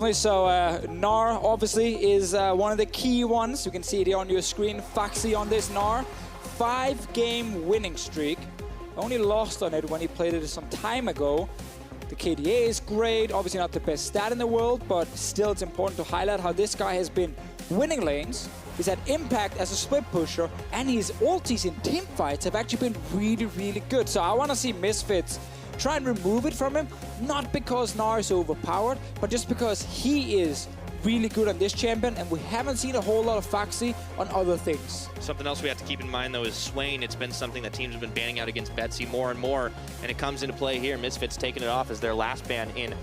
So Gnar obviously is one of the key ones. You can see it here on your screen. Phaxi on this Gnar. 5-game winning streak. Only lost on it when he played it some time ago. The KDA is great. Obviously not the best stat in the world, but still it's important to highlight how this guy has been winning lanes. He's had impact as a split pusher, and his ultis in team fights have actually been really, really good. So I want to see Misfits try and remove it from him, not because Gnar is overpowered, but just because he is really good on this champion, and we haven't seen a whole lot of Phaxi on other things. Something else we have to keep in mind, though, is Swain. It's been something that teams have been banning out against Betsy more and more, and it comes into play here. Misfits taking it off as their last ban in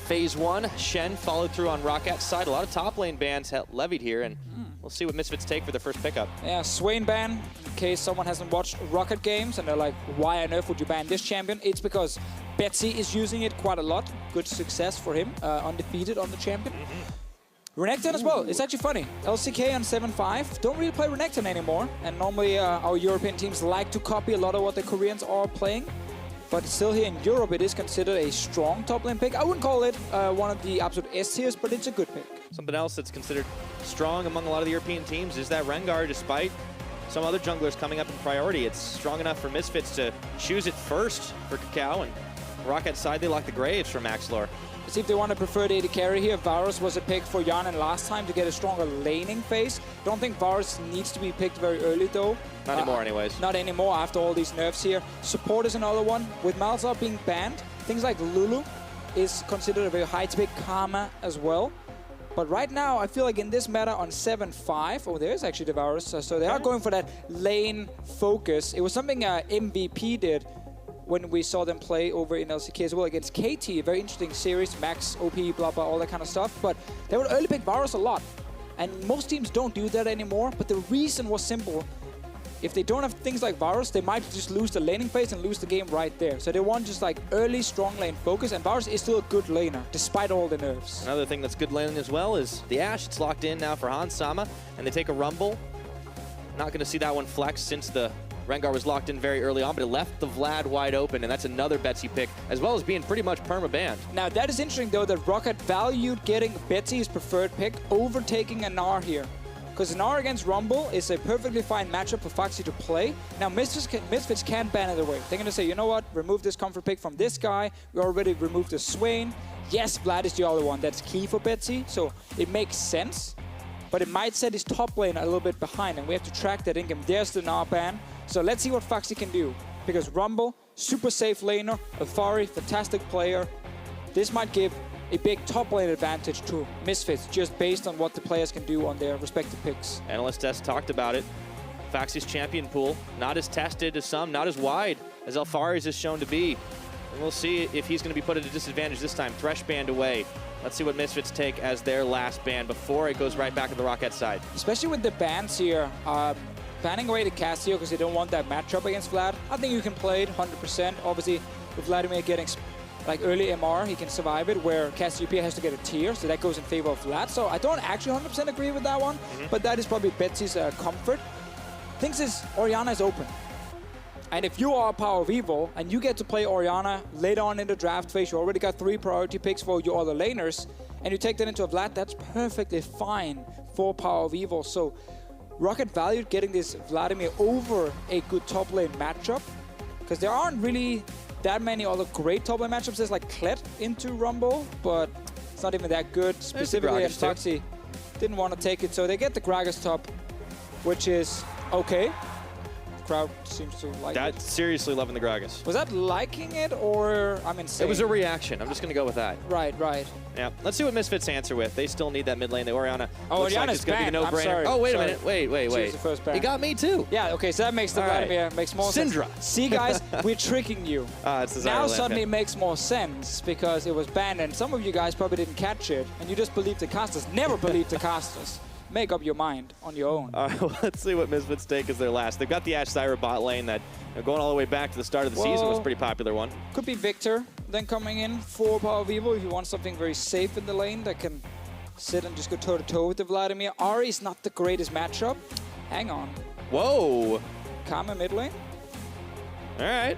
Phase 1. Shen followed through on ROCCAT's side. A lot of top lane bans levied here, and we'll see what Misfits take for their first pickup. Yeah, Swain ban, in case someone hasn't watched ROCCAT games and they're like, why on earth would you ban this champion? It's because Betsy is using it quite a lot. Good success for him, undefeated on the champion. Renekton as well. It's actually funny. LCK on 7-5 don't really play Renekton anymore, and normally our European teams like to copy a lot of what the Koreans are playing. But still here in Europe, it is considered a strong top lane pick. I wouldn't call it one of the absolute S tiers, but it's a good pick. Something else that's considered strong among a lot of the European teams is that Rengar, despite some other junglers coming up in priority, it's strong enough for Misfits to choose it first for KaKAO, and ROCCAT side, they lock the Graves for Maxlore. See if they want a preferred AD carry here. Varus was a pick for Hjarnan last time to get a stronger laning phase. Don't think Varus needs to be picked very early though. Not anymore anyways. Not anymore after all these nerfs here. Support is another one. With Malzahar being banned, things like Lulu is considered a very high to pick. Karma as well. But right now, I feel like in this meta on 7-5, oh, there's actually the Varus. So they are going for that lane focus. It was something MVP did when we saw them play over in LCK as well against KT. A very interesting series, max, OP, blah, blah, all that kind of stuff. But they would early pick Varus a lot. And most teams don't do that anymore. But the reason was simple. If they don't have things like Varus, they might just lose the laning phase and lose the game right there. So they want just like early, strong lane focus. And Varus is still a good laner, despite all the nerfs. Another thing that's good laning as well is the AShe. It's locked in now for Hans Sama. And they take a Rumble. Not going to see that one flex since the Rengar was locked in very early on, but it left the Vlad wide open, and that's another Betsy pick, as well as being pretty much perma-banned. Now, that is interesting, though, that ROCCAT valued getting Betsy's preferred pick over taking a Gnar here. Because Gnar against Rumble is a perfectly fine matchup for Phaxi to play. Now, Misfits can't ban it away. They're going to say, you know what, remove this comfort pick from this guy. We already removed the Swain. Yes, Vlad is the other one. That's key for Betsy, so it makes sense. But it might set his top lane a little bit behind, and we have to track that in-game. There's the Gnar ban. So let's see what Phaxi can do. Because Rumble, super safe laner, Alphari, fantastic player. This might give a big top lane advantage to Misfits, just based on what the players can do on their respective picks. Analyst Desk talked about it. Phaxi's champion pool, not as tested as some, not as wide as Alphari's is shown to be. And we'll see if he's going to be put at a disadvantage this time. Thresh banned away. Let's see what Misfits take as their last ban before it goes right back to the ROCCAT side. Especially with the bans here. Banning away the Casio because they don't want that matchup against Vlad. I think you can play it 100%. Obviously, with Vladimir getting like early MR, he can survive it, where Cassiopeia has to get a tier, so that goes in favor of Vlad. So I don't actually 100% agree with that one, but that is probably Betsy's comfort. Things is, Orianna is open. And if you are PowerOfEvil and you get to play Orianna later on in the draft phase, you already got 3 priority picks for your other laners, and you take that into a Vlad, that's perfectly fine for PowerOfEvil. So ROCCAT valued getting this Vladimir over a good top lane matchup, because there aren't really that many other great top lane matchups. There's like Kled into Rumble, but it's not even that good. Specifically, and Phaxi didn't want to take it, so they get the Gragas top, which is okay. Crowd seems to like it. Seriously loving the Gragas. Was that liking it, or I'm insane? It was a reaction. I'm just going to go with that. Right, right. Yeah, let's see what Misfits answer with. They still need that mid lane. The Orianna looks like it's going to be a no-brainer. Oh, wait a minute. Wait. She was the first ban. He got me too. Yeah, okay, so that makes the Vladimir makes more sense. See, guys, we're tricking you. It's the now Zyra suddenly it makes more sense because it was banned, and some of you guys probably didn't catch it, and you just believed the casters. Never believed the casters. Make up your mind on your own. All right, well, let's see what Misfits take as their last. They've got the AShe Zyra bot lane that, going all the way back to the start of the season, was a pretty popular one. Could be Victor then coming in for PowerOfEvil if you want something very safe in the lane that can sit and just go toe-to-toe with the Vladimir. Ahri is not the greatest matchup. Hang on. Whoa. Karma mid lane. All right.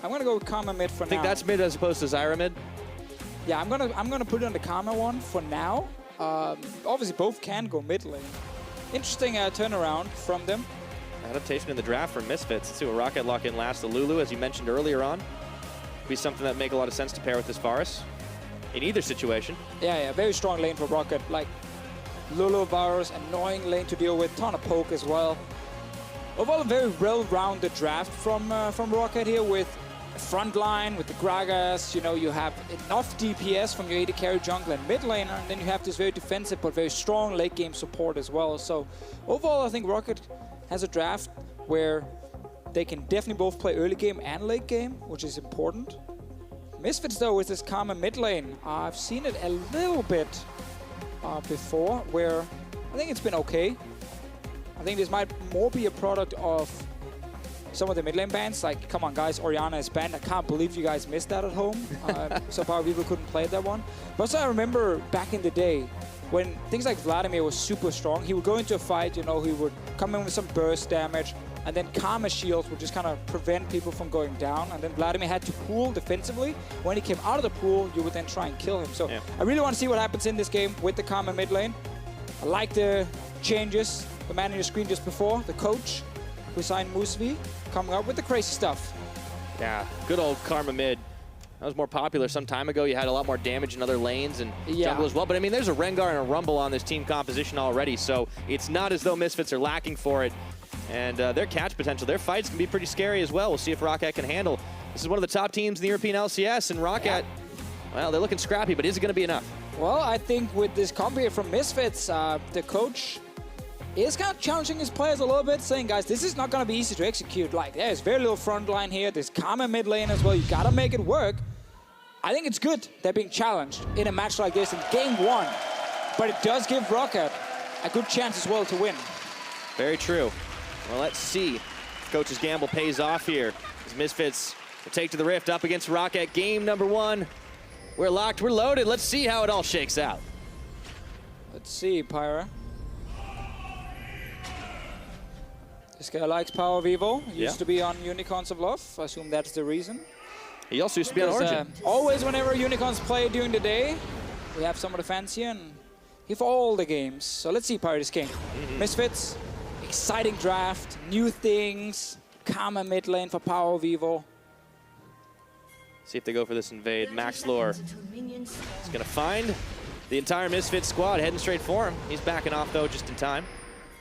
I'm going to go with Karma mid for now. Think that's mid as opposed to Zyra mid? Yeah, I'm gonna put it on the Karma one for now. Obviously, both can go mid lane. Interesting turnaround from them. Adaptation in the draft from Misfits. Let's see what ROCCAT lock in last. The Lulu, as you mentioned earlier on, be something that make a lot of sense to pair with this Varus in either situation. Yeah, very strong lane for ROCCAT. Like Lulu, Varus, annoying lane to deal with. Ton of poke as well. Overall, a very well-rounded draft from ROCCAT here with a front line, with the Gragas. You know, you have enough DPS from your AD carry jungle and mid laner, and then you have this very defensive but very strong late game support as well. So overall, I think ROCCAT has a draft where they can definitely both play early game and late game, which is important. Misfits, though, with this Karma mid lane, I've seen it a little bit before, where I think it's been okay. I think this might more be a product of some of the mid lane bans. Like, come on, guys, Hjarnan is banned. I can't believe you guys missed that at home. So PowerOfEvil couldn't play that one. But also, I remember back in the day when things like Vladimir was super strong. He would go into a fight, you know, he would come in with some burst damage, and then Karma shields would just kind of prevent people from going down. And then Vladimir had to pool defensively. When he came out of the pool, you would then try and kill him. So yeah. I really want to see what happens in this game with the Karma mid lane. I like the changes. The man on your screen just before, the coach who signed Musvi, coming up with the crazy stuff. Yeah, good old Karma mid. That was more popular some time ago. You had a lot more damage in other lanes and jungle as well. But I mean, there's a Rengar and a Rumble on this team composition already, so it's not as though Misfits are lacking for it. And their catch potential, their fights can be pretty scary as well. We'll see if ROCCAT can handle. This is one of the top teams in the European LCS, and ROCCAT, well, they're looking scrappy, but is it going to be enough? Well, I think with this comp here from Misfits, the coach is kind of challenging his players a little bit, saying, guys, this is not going to be easy to execute. Like, there's very little front line here. There's Karma mid lane as well. You got to make it work. I think it's good they're being challenged in a match like this in game one. But it does give ROCCAT a good chance as well to win. Very true. Well, let's see if Coach's gamble pays off here. As Misfits will take to the Rift up against ROCCAT. Game number one. We're locked, we're loaded. Let's see how it all shakes out. Let's see, Pyra. This guy likes PowerOfEvil. Used to be on Unicorns of Love. I assume that's the reason. He also used to be on Origin. Always whenever Unicorns play during the day, we have some of the fans here, and here for all the games. So let's see Pyra this game. Misfits, exciting draft, new things, Karma mid lane for PowerOfEvil. See if they go for this invade. Maxlore is going to find the entire Misfits squad heading straight for him. He's backing off, though, just in time.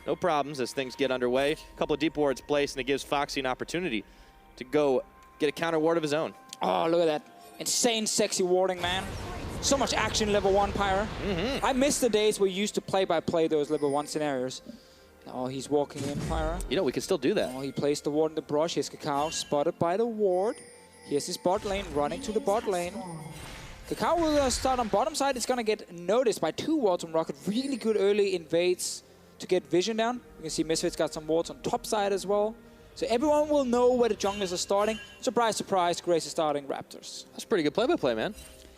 No problems as things get underway. A couple of deep wards placed, and it gives Phaxi an opportunity to go get a counter ward of his own. Oh, look at that. Insane, sexy warding, man. So much action level 1, Pyra. I miss the days where you used to play-by-play those level 1 scenarios. Oh, he's walking in, Pyra. You know, we can still do that. Oh, he placed the ward in the brush. Here's KaKAO, spotted by the ward. Here's his bot lane, running to the bot lane. KaKAO will start on bottom side. It's going to get noticed by 2 wards from ROCCAT. Really good early invades to get vision down. You can see Misfits got some wards on top side as well. So everyone will know where the junglers are starting. Surprise, surprise, Grace is starting Raptors. That's pretty good play-by-play, man.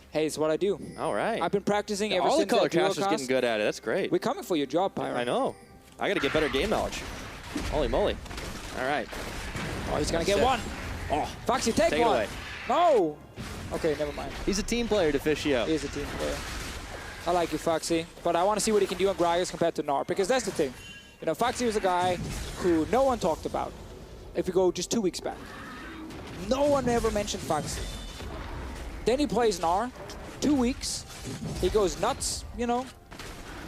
Hey, it's what I do. All right. I've been practicing ever all since the color casters getting good at it. That's great. We're coming for your job, Pyra. I know. I got to get better game knowledge. Holy moly. All right. Oh, he's going to get one. Oh, Phaxi, take one. Away. No. Okay, never mind. He's a team player, Deficio. He is a team player. I like you, Phaxi. But I want to see what he can do on Gragas compared to Gnar, because that's the thing. You know, Phaxi was a guy who no one talked about. If you go just 2 weeks back, no one ever mentioned Phaxi. Then he plays Gnar, 2 weeks, he goes nuts, you know.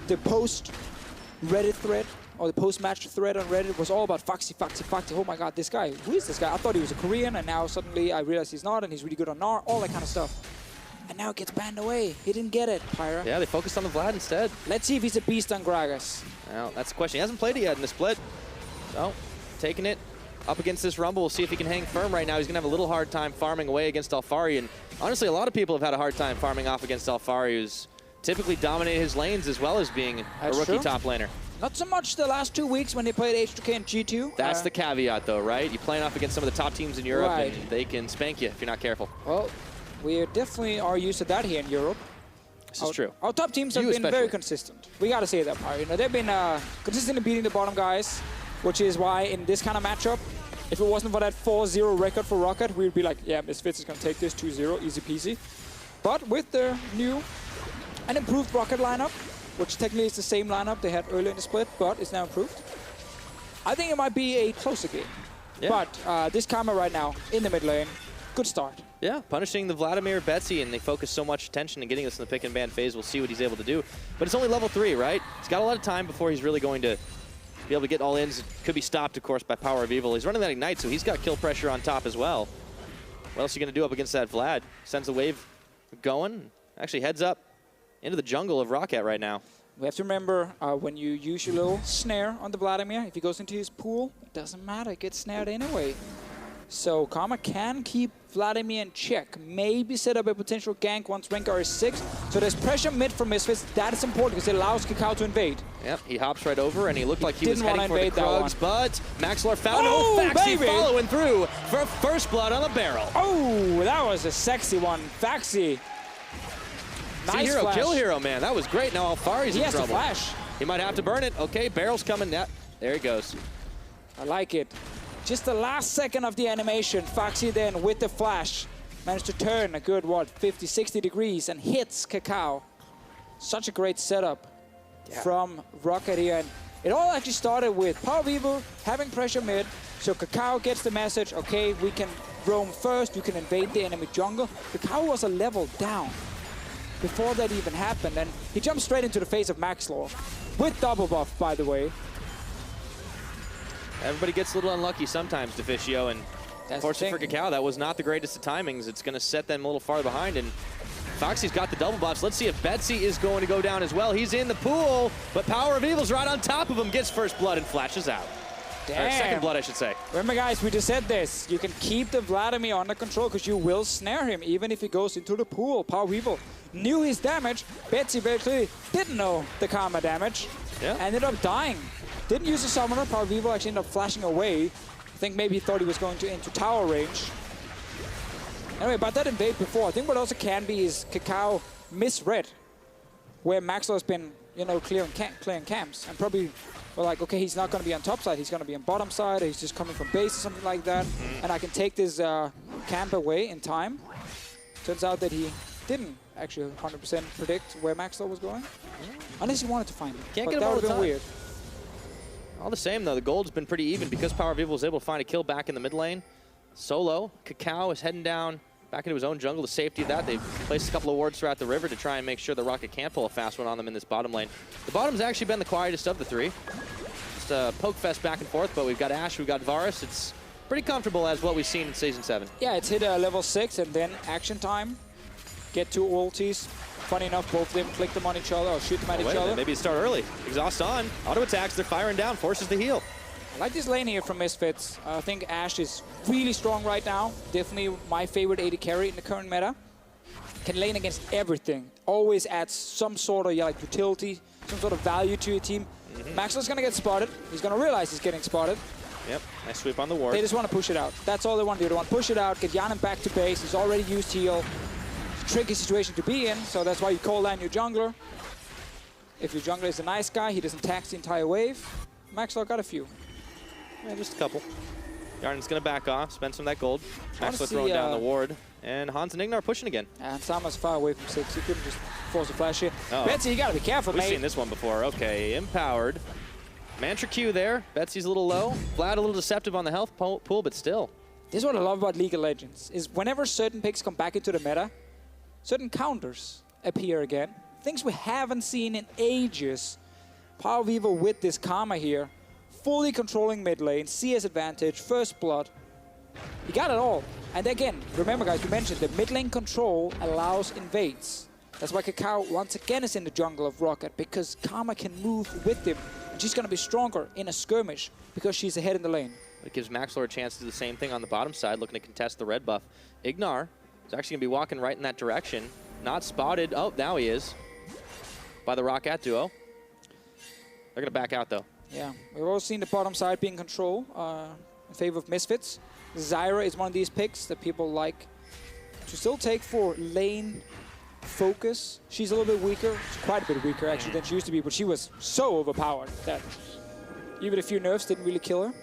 The post-Reddit thread, or the post-match thread on Reddit was all about Phaxi, Phaxi, Phaxi. Oh my god, this guy, who is this guy? I thought he was a Korean, and now suddenly I realize he's not, and he's really good on Gnar, all that kind of stuff. And now it gets banned away. He didn't get it, Pyra. Yeah, they focused on the Vlad instead. Let's see if he's a beast on Gragas. Well, that's the question. He hasn't played it yet in the split. So, taking it up against this Rumble. We'll see if he can hang firm right now. He's going to have a little hard time farming away against Alphari. And honestly, a lot of people have had a hard time farming off against Alphari, who's typically dominated his lanes as well as being a rookie top laner. Not so much the last 2 weeks when they played H2K and G2. That's the caveat, though, right? You're playing off against some of the top teams in Europe, right, and they can spank you if you're not careful. Well, we definitely are used to that here in Europe. This is true. Our top teams have been very consistent. We got to say that, Pyra. You know, they've been consistently beating the bottom guys, which is why in this kind of matchup, if it wasn't for that 4-0 record for ROCCAT, we would be like, yeah, Misfits is going to take this 2-0, easy peasy. But with the new and improved ROCCAT lineup, which technically is the same lineup they had earlier in the split, but it's now improved, I think it might be a closer game. Yeah. But this KaKAO right now in the mid lane, good start. Yeah, punishing the Vladimir, Betsy, and they focus so much attention in getting us in the pick and ban phase. We'll see what he's able to do. But it's only level 3, right? He's got a lot of time before he's really going to be able to get all ins. Could be stopped, of course, by PowerOfEvil. He's running that Ignite, so he's got kill pressure on top as well. What else are you going to do up against that Vlad? Sends the wave going. Actually heads up into the jungle of ROCCAT right now. We have to remember when you use your little snare on the Vladimir, if he goes into his pool, it doesn't matter, it gets snared anyway. So KaKAO can keep Vladimir in check. Maybe set up a potential gank once Rengar is 6. So there's pressure mid from Misfits. That is important because it allows KaKAO to invade. Yep, he hops right over and he looked like he was heading for the Krugs, but Maxlore found Phaxi following through for first blood on the barrel. Oh, that was a sexy one. Phaxi. Nice hero, flash. Kill hero, man. That was great. Now Alphari's in trouble. He has to flash. He might have to burn it. Okay, barrel's coming. Yeah, there he goes. I like it. Just the last second of the animation, Phaxi then with the flash managed to turn a good, 50, 60 degrees and hits KaKAO. Such a great setup from ROCCAT here. And it all actually started with PowerOfEvil having pressure mid. So KaKAO gets the message, okay, we can roam first, you can invade the enemy jungle. KaKAO was a level down before that even happened. And he jumped straight into the face of Maxlore with double buff, by the way. Everybody gets a little unlucky sometimes, Deficio, and unfortunately for KaKAO, that was not the greatest of timings. It's going to set them a little far behind, and Phaxi's got the double buffs. Let's see if Betsy is going to go down as well. He's in the pool, but PowerOfEvil's right on top of him, gets first blood and flashes out. Or second blood, I should say. Remember, guys, we just said this. You can keep the Vladimir under control because you will snare him even if he goes into the pool. PowerOfEvil knew his damage. Betsy very clearly didn't know the karma damage. Yeah. Ended up dying. Didn't use a summoner. PowerOfEvil actually ended up flashing away. I think maybe he thought he was going to into tower range. Anyway, about that invade before, I think what also can be is KaKAO misread where Maxlore's been, you know, clearing camps. And probably were like, okay, he's not going to be on top side. He's going to be on bottom side. Or he's just coming from base or something like that. And I can take this camp away in time. Turns out that he didn't actually 100% predict where Maxlore was going. Unless he wanted to find him. Can't but get him that all would the have been time. weird. All the same, though, the gold's been pretty even because PowerOfEvil was able to find a kill back in the mid lane. Solo, KaKAO is heading down back into his own jungle. The safety of that, they've placed a couple of wards throughout the river to try and make sure the ROCCAT can't pull a fast one on them in this bottom lane. The bottom's actually been the quietest of the three. Just a poke fest back and forth, but we've got AShe, we've got Varus. It's pretty comfortable as what we've seen in Season 7. Yeah, it's hit level 6 and then action time. Get 2 ultis. Funny enough, both of them flick them on each other or shoot them at each other. Maybe start early. Exhaust on. Auto attacks. They're firing down. Forces the heal. I like this lane here from Misfits. I think AShe is really strong right now. Definitely my favorite AD carry in the current meta. Can lane against everything. Always adds some sort of like utility, some sort of value to your team. Maxlore's going to get spotted. He's going to realize he's getting spotted. Yep, nice sweep on the ward. They just want to push it out. That's all they want to do. They want to push it out, get Hjarnan back to base. He's already used heal. Tricky situation to be in, so that's why you call down your jungler. If your jungler is a nice guy, he doesn't tax the entire wave. Maxlore got a few. Yeah, just a couple. Hjarnan's going to back off, spend some of that gold. Maxlore throwing down the ward. And Hans and IgNar pushing again. And Sama's far away from 6. He couldn't just force a flash here. Betsy, you got to be careful, mate. We've seen this one before. Okay, empowered. Mantra Q there. Betsy's a little low. Vlad a little deceptive on the health pool, but still. This is what I love about League of Legends, is whenever certain picks come back into the meta, certain counters appear again. Things we haven't seen in ages. PowerOfEvil with this karma here. Fully controlling mid lane, CS advantage, first blood. You got it all. And again, remember guys, we mentioned the mid lane control allows invades. That's why KaKAO once again is in the jungle of ROCCAT, because karma can move with him. And she's going to be stronger in a skirmish because she's ahead in the lane. It gives Maxlore a chance to do the same thing on the bottom side, looking to contest the red buff. IgNar is actually going to be walking right in that direction. Not spotted. Oh, now he is. By the ROCCAT duo. They're going to back out, though. Yeah, we've all seen the bottom side being control in favor of Misfits. Zyra is one of these picks that people like to still take for lane focus. She's a little bit weaker. She's quite a bit weaker, actually, than she used to be, but she was so overpowered that even a few nerfs didn't really kill her.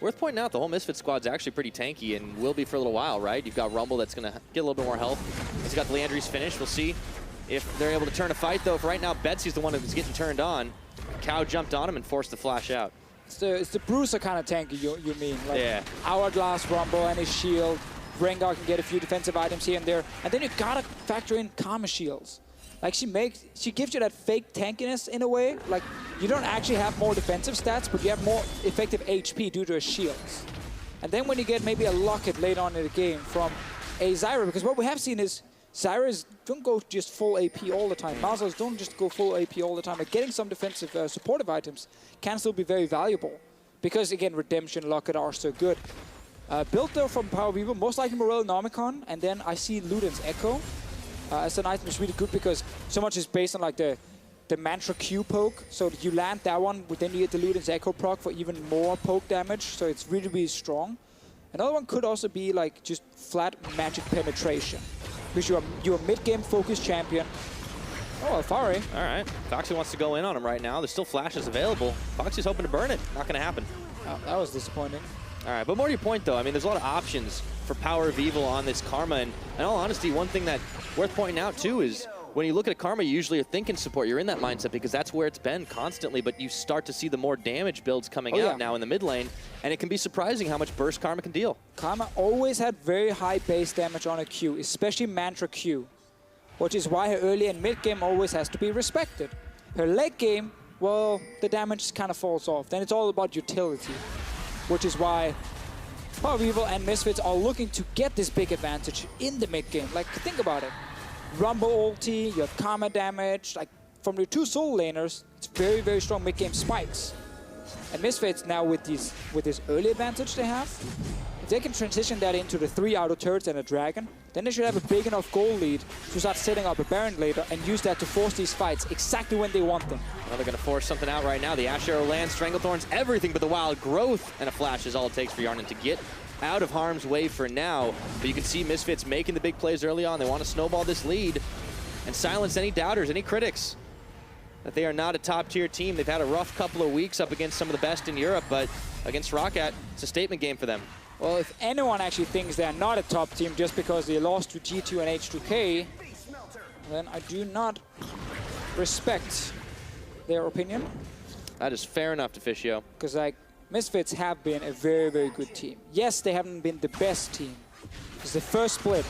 Worth pointing out, the whole Misfits squad's actually pretty tanky and will be for a little while, right? You've got Rumble that's going to get a little bit more health. He's got the Landry's finish. We'll see if they're able to turn a fight, though. For right now, Betsy's the one who's getting turned on. KaKAO jumped on him and forced the flash out. It's the Bruiser kind of tanky, you mean? Like yeah. Hourglass, Rumble, and his shield. Rengar can get a few defensive items here and there. And then you gotta factor in Karma shields. Like she gives you that fake tankiness in a way. Like you don't actually have more defensive stats, but you have more effective HP due to her shields. And then when you get maybe a LOCCAT late on in the game from a Zyra, because what we have seen is Zyras don't go just full AP all the time. Maxlores don't just go full AP all the time. Like getting some defensive supportive items can still be very valuable. Because again, Redemption, LOCCAT are so good. Built though from PowerOfEvil, most likely Morel Nomicon, and then I see Luden's Echo. As an item is really good because so much is based on like the Mantra Q poke. So you land that one, but then you get the Luden's Echo proc for even more poke damage. So it's really, really strong. Another one could also be like just flat magic penetration. Because you're a mid-game focused champion. Oh, Alphari. All right. Phaxi wants to go in on him right now. There's still flashes available. Phaxi's hoping to burn it. Not going to happen. Oh, that was disappointing. All right, but more to your point, though, I mean, there's a lot of options for PowerOfEvil on this Karma. And in all honesty, one thing that worth pointing out, too, is when you look at a Karma, you usually are thinking support. You're in that mindset because that's where it's been constantly, but you start to see the more damage builds coming out now in the mid lane, and it can be surprising how much burst Karma can deal. Karma always had very high base damage on a Q, especially Mantra Q, which is why her early and mid game always has to be respected. Her late game, well, the damage kind of falls off. Then it's all about utility, which is why PowerOfEvil and Misfits are looking to get this big advantage in the mid game. Like, think about it. Rumble ulti, you have Karma damage. Like, from your two soul laners, it's very, very strong mid game spikes. And Misfits now with this early advantage they have, if they can transition that into the 3 auto turrets and a dragon, then they should have a big enough goal lead to start setting up a Baron later and use that to force these fights exactly when they want them. Now they're going to force something out right now. The AShe arrow lands, Stranglethorns, everything but the wild growth, and a flash is all it takes for Hjarnan to get out of harm's way for now. But you can see Misfits making the big plays early on. They want to snowball this lead and silence any doubters, any critics that they are not a top-tier team. They've had a rough couple of weeks up against some of the best in Europe, but against ROCCAT, it's a statement game for them. Well, if anyone actually thinks they're not a top team just because they lost to G2 and H2K, then I do not respect their opinion. That is fair enough, Deficio. Because, like, Misfits have been a very, very good team. Yes, they haven't been the best team. It's the first split.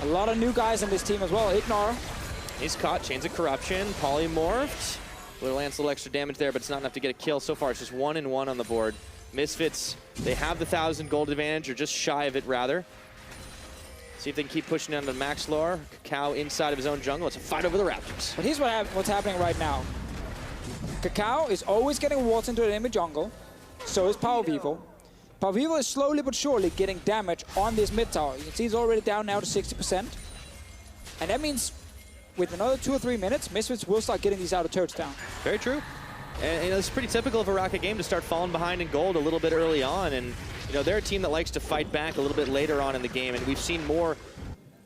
A lot of new guys on this team as well. IgNar. He's caught. Chains of Corruption. Polymorphed. Little lands a little extra damage there, but it's not enough to get a kill. So far, it's just 1-1 on the board. Misfits, they have the 1,000 gold advantage, or just shy of it, rather. See if they can keep pushing down to Maxlore. KaKAO inside of his own jungle. It's a fight over the Raptors. But here's what's happening right now. KaKAO is always getting wards into the enemy jungle. So is PowerOfEvil. PowerOfEvil is slowly but surely getting damage on this mid tower. You can see he's already down now to 60%. And that means with another 2 or 3 minutes, Misfits will start getting these outer turrets down. Very true. And you know, it's pretty typical of a ROCCAT game to start falling behind in gold a little bit early on. And you know, they're a team that likes to fight back a little bit later on in the game. And we've seen more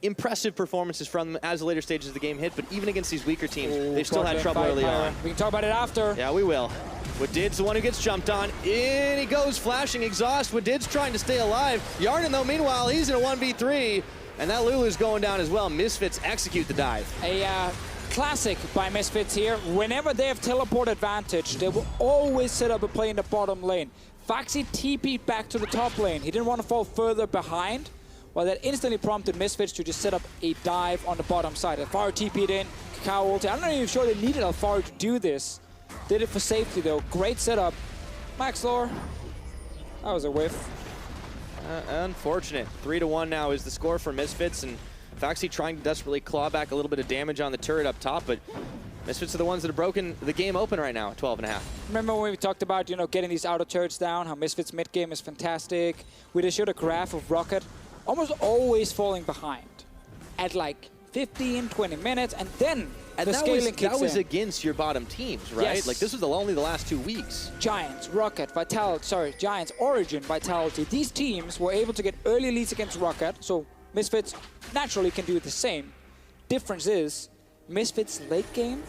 impressive performances from them as the later stages of the game hit. But even against these weaker teams, they've still had trouble early on. We can talk about it after. Yeah, we will. Wadid's the one who gets jumped on. In he goes, flashing exhaust. Wadid's trying to stay alive. Hjarnan, though, meanwhile, he's in a 1v3. And that Lulu's going down as well. Misfits execute the dive. A classic by Misfits here. Whenever they have teleport advantage, they will always set up a play in the bottom lane. Phaxi TP'd back to the top lane. He didn't want to fall further behind. Well, that instantly prompted Misfits to just set up a dive on the bottom side. Alphari TP'd in, KaKAO ulti. I'm not even sure they needed Alphari to do this. Did it for safety though. Great setup. Maxlore. That was a whiff. Unfortunate. 3-1 now is the score for Misfits, and Phaxi trying to desperately claw back a little bit of damage on the turret up top, but Misfits are the ones that have broken the game open right now at 12.5. Remember when we talked about, you know, getting these outer turrets down, how Misfits mid game is fantastic. We just showed a graph of ROCCAT almost always falling behind at like 15, 20 minutes, and then the scaling kicks in. That was against your bottom teams, right? Yes. Like, this was only the last 2 weeks. Giants, ROCCAT, Vitality, sorry, Giants, Origin, Vitality. These teams were able to get early leads against ROCCAT, so Misfits naturally can do the same. Difference is, Misfits late game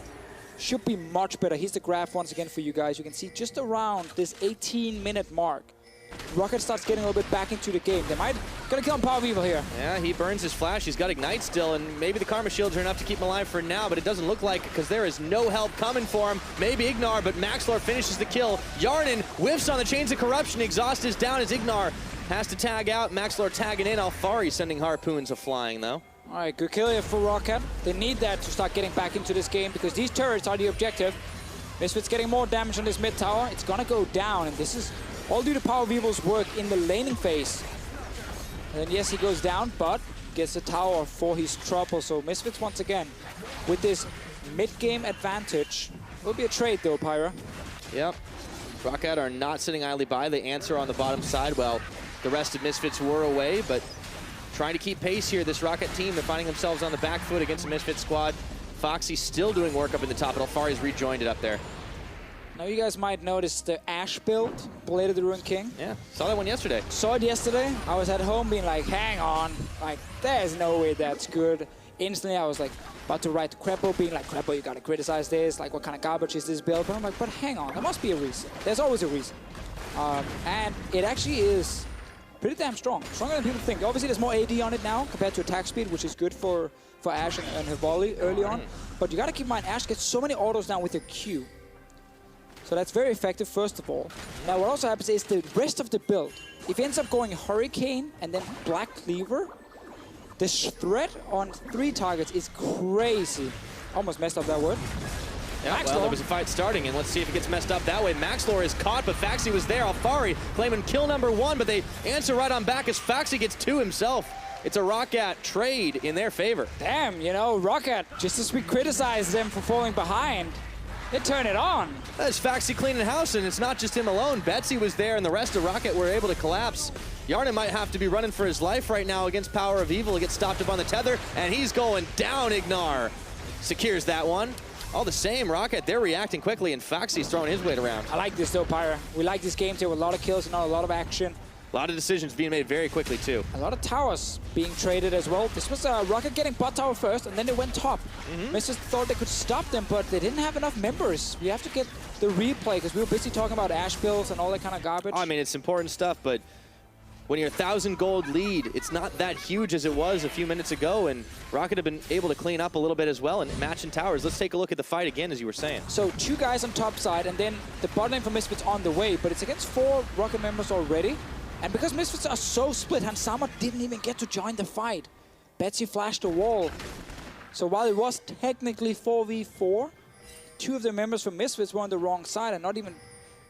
should be much better. Here's the graph once again for you guys. You can see just around this 18-minute mark. ROCCAT starts getting a little bit back into the game. They might gonna kill on PowerOfEvil here. Yeah, he burns his flash. He's got Ignite still, and maybe the Karma Shields are enough to keep him alive for now, but it doesn't look like it because there is no help coming for him. Maybe IgNar, but Maxlore finishes the kill. Hjarnan whiffs on the Chains of Corruption. Exhaust is down as IgNar has to tag out. Maxlore tagging in. Alphari sending harpoons a-flying, though. All right, good kill here for ROCCAT. They need that to start getting back into this game because these turrets are the objective. Misfits getting more damage on this mid tower. It's gonna go down, and this is all due to PowerOfEvil's work in the laning phase. And then, yes, he goes down, but gets the tower for his trouble. So Misfits, once again, with this mid-game advantage. Will be a trade, though, Pyra. Yep. ROCCAT are not sitting idly by. They answer on the bottom side. Well, the rest of Misfits were away, but trying to keep pace here. This ROCCAT team, they're finding themselves on the back foot against the Misfits squad. Phaxi still doing work up in the top, and Alphari's rejoined it up there. Now you guys might notice the AShe build, Blade of the Ruined King. Yeah, saw that one yesterday. Saw it yesterday. I was at home being like, hang on, like, there's no way that's good. Instantly, I was like, about to write to Krepo, being like, Krepo, you gotta criticize this. Like, what kind of garbage is this build? But I'm like, but hang on, there must be a reason. There's always a reason. And it actually is pretty damn strong. Stronger than people think. Obviously, there's more AD on it now compared to attack speed, which is good for AShe and her volley early on. But you gotta keep in mind, AShe gets so many autos now with her Q. So that's very effective, first of all. Now, what also happens is the rest of the build. If he ends up going Hurricane and then Black Cleaver, the threat on 3 targets is crazy. Almost messed up that word. Yeah, Maxlore. well, there was a fight starting, and let's see if it gets messed up that way. Maxlore is caught, but Phaxi was there. Alphari claiming kill number 1, but they answer right on back as Phaxi gets 2 himself. It's a ROCCAT trade in their favor. Damn, you know, ROCCAT, just as we criticize them for falling behind, they turn it on. That's Phaxi cleaning house, and it's not just him alone. Betsy was there, and the rest of ROCCAT were able to collapse. Hjarnan might have to be running for his life right now against PowerOfEvil. He gets stopped up on the tether, and he's going down. IgNar secures that one. All the same, ROCCAT, they're reacting quickly, and Phaxi's throwing his weight around. I like this, though, Pyra. We like this game, too, with a lot of kills and not a lot of action. A lot of decisions being made very quickly, too. A lot of towers being traded as well. This was ROCCAT getting bot tower first, and then they went top. Misfits thought they could stop them, but they didn't have enough members. We have to get the replay, because we were busy talking about AShe builds and all that kind of garbage. I mean, it's important stuff, but when you're 1,000 gold lead, it's not that huge as it was a few minutes ago, and ROCCAT have been able to clean up a little bit as well and matching towers. Let's take a look at the fight again, as you were saying. So 2 guys on top side, and then the bot lane for Misfits on the way, but it's against 4 ROCCAT members already. And because Misfits are so split, Hansama didn't even get to join the fight. Betsy flashed a wall. So while it was technically 4v4, 2 of the members from Misfits were on the wrong side and not even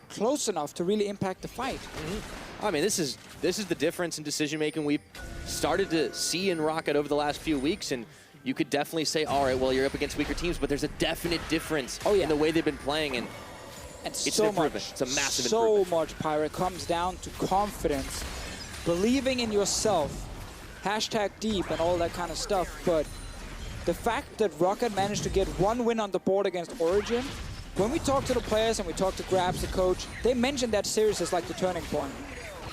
close enough to really impact the fight. I mean, this is the difference in decision-making we've started to see in ROCCAT over the last few weeks, and you could definitely say, all right, well, you're up against weaker teams, but there's a definite difference in the way they've been playing, and it's so an improvement. much, it's a massive improvement. So much, Pyra, comes down to confidence, believing in yourself, #deep and all that kind of stuff, but the fact that ROCCAT managed to get 1 win on the board against Origin, when we talk to the players and we talk to Grabs, the coach, they mentioned that series as like the turning point.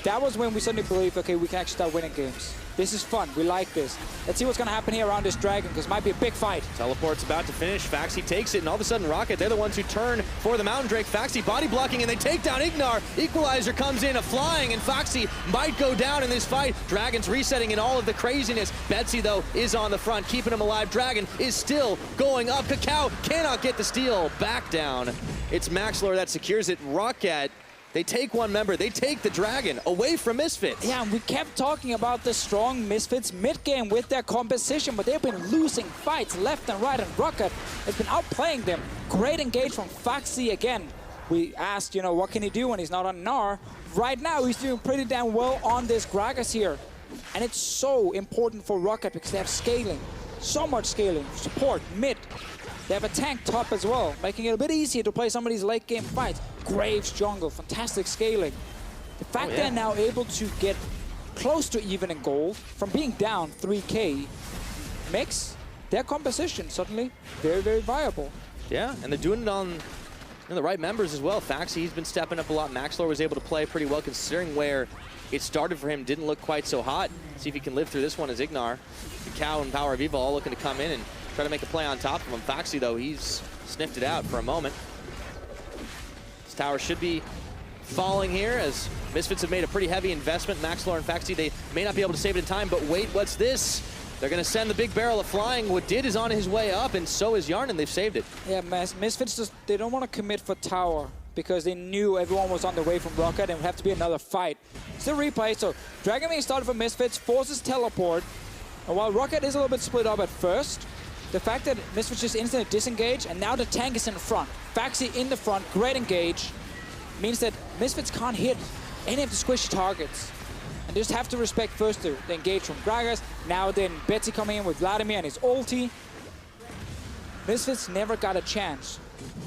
That was when we suddenly believed, okay, we can actually start winning games. This is fun. We like this. Let's see what's going to happen here around this dragon, because it might be a big fight. Teleport's about to finish. Phaxi takes it, and all of a sudden, ROCCAT, they're the ones who turn for the Mountain Drake. Phaxi body blocking, and they take down IgNar. Equalizer comes in, a flying, and Phaxi might go down in this fight. Dragon's resetting in all of the craziness. Betsy, though, is on the front, keeping him alive. Dragon is still going up. KaKAO cannot get the steal. Back down. It's Maxlore that secures it. ROCCAT, they take 1 member, they take the Dragon away from Misfits. Yeah, and we kept talking about the strong Misfits mid-game with their composition, but they've been losing fights left and right, and ROCCAT has been outplaying them. Great engage from Phaxi again. We asked, you know, what can he do when he's not on Gnar? Right now, he's doing pretty damn well on this Gragas here. And it's so important for ROCCAT because they have scaling. So much scaling. Support, mid. They have a tank top as well, making it a bit easier to play some of these late-game fights. Graves jungle, fantastic scaling. The fact they're now able to get close to even in gold from being down 3K makes their composition suddenly very, very viable. Yeah, and they're doing it on the right members as well. Phaxi, he's been stepping up a lot. Maxlore was able to play pretty well considering where it started for him. Didn't look quite so hot. See if he can live through this one as IgNar. KaKAO and PowerOfEvil all looking to come in and try to make a play on top of him. Phaxi, though, he's sniffed it out for a moment. This tower should be falling here as Misfits have made a pretty heavy investment. Maxlore and Phaxi, they may not be able to save it in time, but wait, what's this? They're going to send the big barrel of flying. Wadid is on his way up, and so is Hjarnan. They've saved it. Yeah, Misfits, they don't want to commit for tower because they knew everyone was on the way from ROCCAT and it would have to be another fight. It's the replay, so Dragon being started for Misfits, forces teleport. And while ROCCAT is a little bit split up at first, the fact that Misfits just instantly disengage, and now the tank is in the front. Phaxi in the front, great engage, means that Misfits can't hit any of the squishy targets. And they just have to respect first the engage from Gragas. Now then Betsy coming in with Vladimir and his ulti. Misfits never got a chance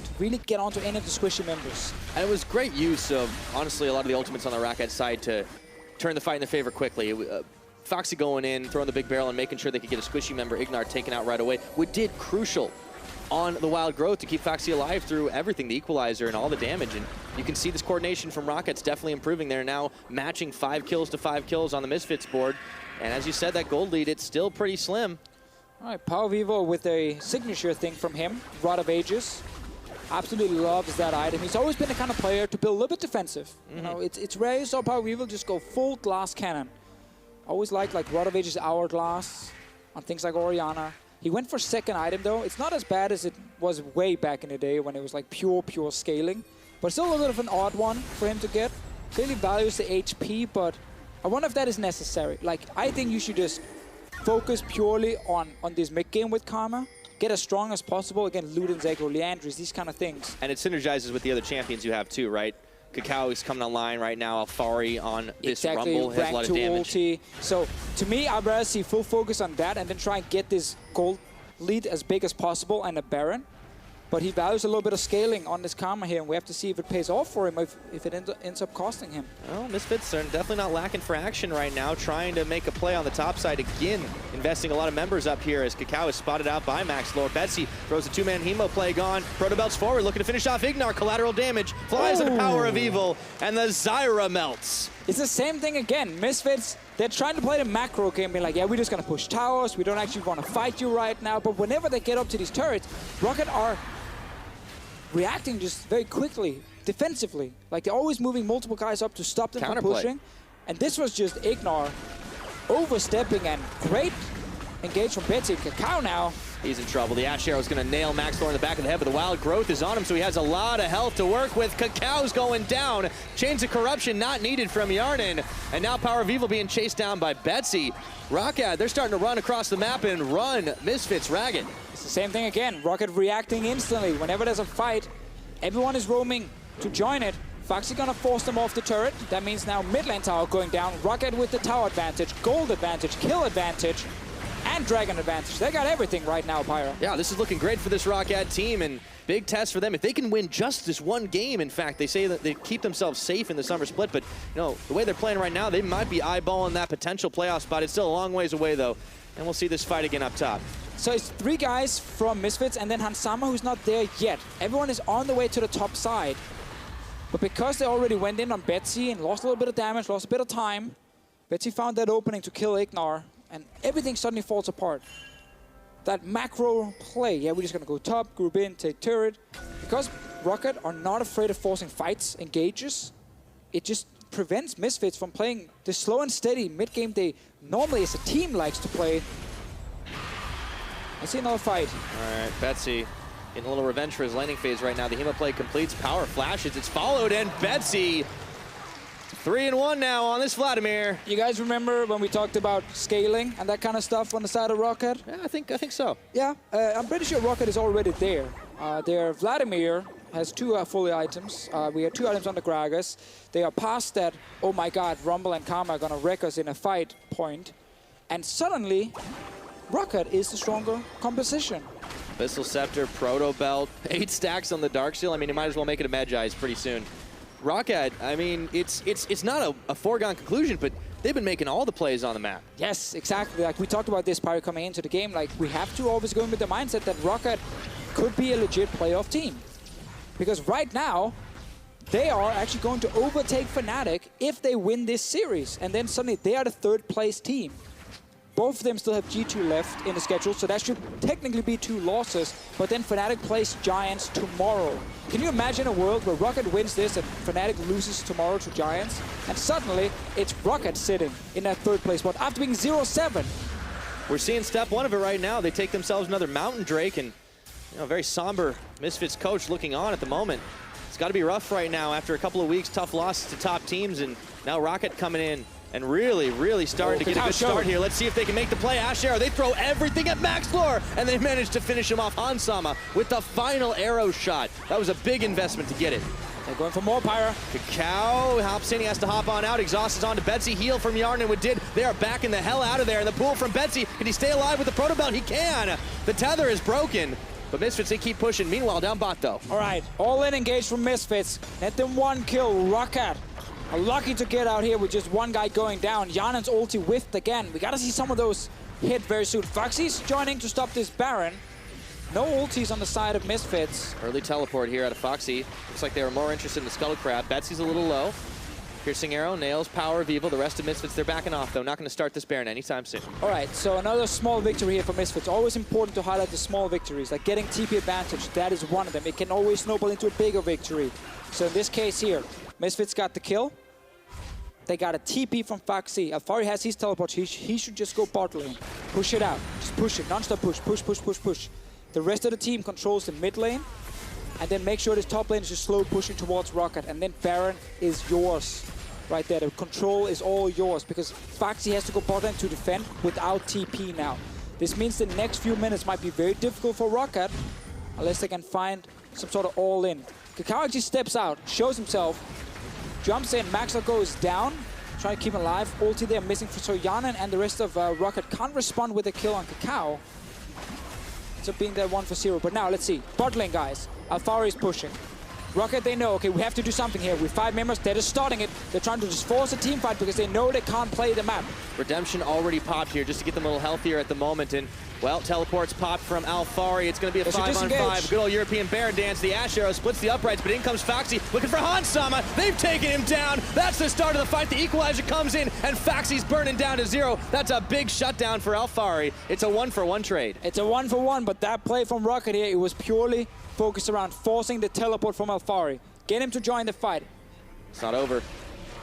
to really get onto any of the squishy members. And it was great use of, honestly, a lot of the ultimates on the ROCCAT side to turn the fight in their favor quickly. Phaxi going in, throwing the big barrel and making sure they could get a squishy member, IgNar, taken out right away. Wadid crucial on the wild growth to keep Phaxi alive through everything, the equalizer and all the damage. And you can see this coordination from ROCCAT's definitely improving. They're now matching 5 kills to 5 kills on the Misfits board. And as you said, that gold lead, it's still pretty slim. All right, PowerOfEvil with a signature thing from him, Rod of Ages. Absolutely loves that item. He's always been the kind of player to build a little bit defensive. You know, it's rare you saw PowerOfEvil just go full glass cannon. Always liked like Rod of Ages Hourglass on things like Orianna. He went for second item though. It's not as bad as it was way back in the day when it was like pure scaling. But still a little bit of an odd one for him to get. Clearly values the HP, but I wonder if that is necessary. Like, I think you should just focus purely on this mid game with Karma. Get as strong as possible. Again, Lulu, Zekro, Leandris, these kind of things. And it synergizes with the other champions you have too, right? KaKAO is coming online right now. Alphari on this Rumble has a lot of damage. Ulti. So to me, I'd rather see full focus on that and then try and get this gold lead as big as possible and a Baron. But he values a little bit of scaling on this Karma here, and we have to see if it pays off for him, if it ends up costing him. Well, Misfits are definitely not lacking for action right now, trying to make a play on the top side again, investing a lot of members up here as KaKAO is spotted out by Maxlore. Betsy throws a 2-man Hemo play gone. Protobelt's forward, looking to finish off IgNar. Collateral damage, flies into PowerOfEvil, and the Zyra melts. It's the same thing again. Misfits, they're trying to play the macro game, being like, yeah, we're just going to push towers. We don't actually want to fight you right now. But whenever they get up to these turrets, ROCCAT are reacting just very quickly, defensively. Like, they're always moving multiple guys up to stop them from pushing. And this was just IgNar overstepping, and great engage from Betsy. KaKAO now. He's in trouble. The AShe is going to nail Maxlore in the back of the head, but the wild growth is on him, so he has a lot of health to work with. KaKAO's going down. Chains of corruption not needed from Hjarnan. And now PowerOfEvil being chased down by Betsy. ROCCAT, they're starting to run across the map and run Misfits ragged. It's the same thing again. ROCCAT reacting instantly. Whenever there's a fight, everyone is roaming to join it. Phaxi gonna force them off the turret. That means now mid lane tower going down. ROCCAT with the tower advantage, gold advantage, kill advantage, and dragon advantage. They got everything right now, Pyro. Yeah, this is looking great for this ROCCAT team, and big test for them. If they can win just this one game, in fact, they say that they keep themselves safe in the summer split, but you know, the way they're playing right now, they might be eyeballing that potential playoff spot. It's still a long ways away though, and we'll see this fight again up top. So it's 3 guys from Misfits and then Hansama, who's not there yet. Everyone is on the way to the top side. But because they already went in on Betsy and lost a little bit of damage, lost a bit of time, Betsy found that opening to kill IgNar, and everything suddenly falls apart. That macro play, yeah, we're just gonna go top, group in, take turret. Because ROCCAT are not afraid of forcing fights, engages, it just prevents Misfits from playing the slow and steady mid-game they normally as a team likes to play. I see another fight. All right, Betsy in a little revenge for his laning phase right now. The Hema play completes, power flashes, it's followed, and Betsy 3-1 now on this Vladimir. You guys remember when we talked about scaling and that kind of stuff on the side of ROCCAT? Yeah, I think so. Yeah, I'm pretty sure ROCCAT is already there. Their Vladimir has 2 fully items. We have 2 items on the Gragas. They are past that, oh my god, Rumble and Karma are gonna wreck us in a fight point. And suddenly, ROCCAT is the stronger composition. Abyssal Scepter, Proto Belt, 8 stacks on the Darksteel. I mean, you might as well make it a Magi's pretty soon. ROCCAT, I mean, it's not a foregone conclusion, but they've been making all the plays on the map. Yes, exactly. Like we talked about this Pyro coming into the game. Like we have to always go in with the mindset that ROCCAT could be a legit playoff team. Because right now, they are actually going to overtake Fnatic if they win this series. And then suddenly they are the 3rd place team. Both of them still have G2 left in the schedule, so that should technically be 2 losses. But then Fnatic plays Giants tomorrow. Can you imagine a world where ROCCAT wins this and Fnatic loses tomorrow to Giants? And suddenly, it's ROCCAT sitting in that 3rd place spot after being 0-7. We're seeing step 1 of it right now. They take themselves another Mountain Drake, and very somber Misfits coach looking on at the moment. It's got to be rough right now after a couple of weeks, tough losses to top teams, and now ROCCAT coming in and really starting to get a good start here. Let's see if they can make the play. AShe, they throw everything at Maxlore, and they manage to finish him off. Hansama with the final arrow shot. That was a big investment to get it. They're going for more, Pyra. KaKAO hops in, he has to hop on out. Exhaust is on to Betsy. Heal from Hjarnan with Wadid. They are backing the hell out of there. And the pool from Betsy. Can he stay alive with the proto belt? He can. The tether is broken. But Misfits, they keep pushing. Meanwhile, down bot, though. All right, all in engaged from Misfits. Net them 1 kill. ROCCAT are lucky to get out here with just 1 guy going down. Hjarnan's ulti whiffed again. We got to see some of those hit very soon. Phaxi's joining to stop this Baron. No ultis on the side of Misfits. Early teleport here out of Phaxi. Looks like they were more interested in the Skull Crab. Betsy's a little low. Piercing arrow, nails, PowerOfEvil. The rest of Misfits, they're backing off, though. Not going to start this Baron anytime soon. All right, so another small victory here for Misfits. Always important to highlight the small victories, like getting TP advantage. That is one of them. It can always snowball into a bigger victory. So in this case here, Misfits got the kill. They got a TP from Phaxi. Alphari has his teleport. He should just go bot lane. Push it out. Just push it. Non-stop push. Push. The rest of the team controls the mid lane. And then make sure this top lane is just slow pushing towards ROCCAT. And then Baron is yours. Right there. The control is all yours. Because Phaxi has to go bot lane to defend without TP now. This means the next few minutes might be very difficult for ROCCAT. Unless they can find some sort of all-in. KaKAO actually steps out. Shows himself. Jumps in. Maxlore goes down. Trying to keep him alive. Ulti there missing for so Hjarnan and the rest of ROCCAT can't respond with a kill on KaKAO. Ends up being there 1-0. But now, let's see. Bot lane, guys. Alphari is pushing. ROCCAT, they know, okay, we have to do something here. With 5 members, they're just starting it. They're trying to just force a team fight because they know they can't play the map. Redemption already popped here just to get them a little healthier at the moment. And, well, teleports popped from Alphari. It's going to be a 5-on-5. Good old European Baron dance. The AShe arrow splits the uprights, but in comes Phaxi looking for Hansama. They've taken him down. That's the start of the fight. The equalizer comes in, and Phaxi's burning down to 0. That's a big shutdown for Alphari. It's a 1-for-1 trade. It's a 1-for-1, but that play from ROCCAT here, it was purely focused around forcing the teleport from Alphari. Get him to join the fight. It's not over.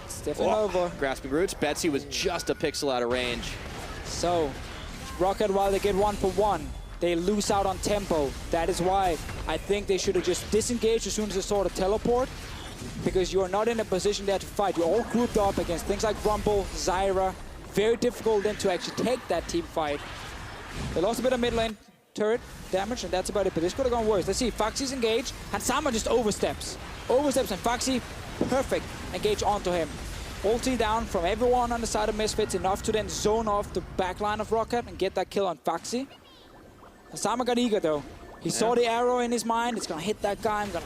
It's definitely over. Grasping roots. Betsy was just a pixel out of range. So, ROCCAT, while they get 1-for-1, they lose out on tempo. That is why I think they should have just disengaged as soon as they saw the teleport, because you are not in a position there to fight. You're all grouped up against things like Rumble, Zyra. Very difficult then to actually take that team fight. They lost a bit of mid lane turret damage, and that's about it. But this could have gone worse. Let's see. Phaxi's engaged, and Sama just oversteps. And Phaxi, perfect. Engage onto him. Ulti down from everyone on the side of Misfits, enough to then zone off the backline of ROCCAT and get that kill on Phaxi. And Sama got eager though. He saw the arrow in his mind. It's gonna hit that guy. I'm gonna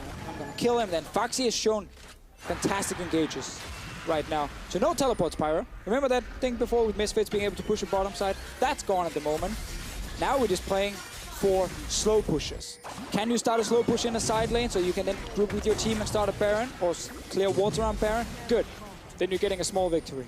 kill him. Then Phaxi has shown fantastic engages right now. So no teleports, Pyra. Remember that thing before with Misfits being able to push the bottom side? That's gone at the moment. Now we're just playing for slow pushes. Can you start a slow push in the side lane so you can then group with your team and start a Baron or clear wards around Baron? Good. Then you're getting a small victory.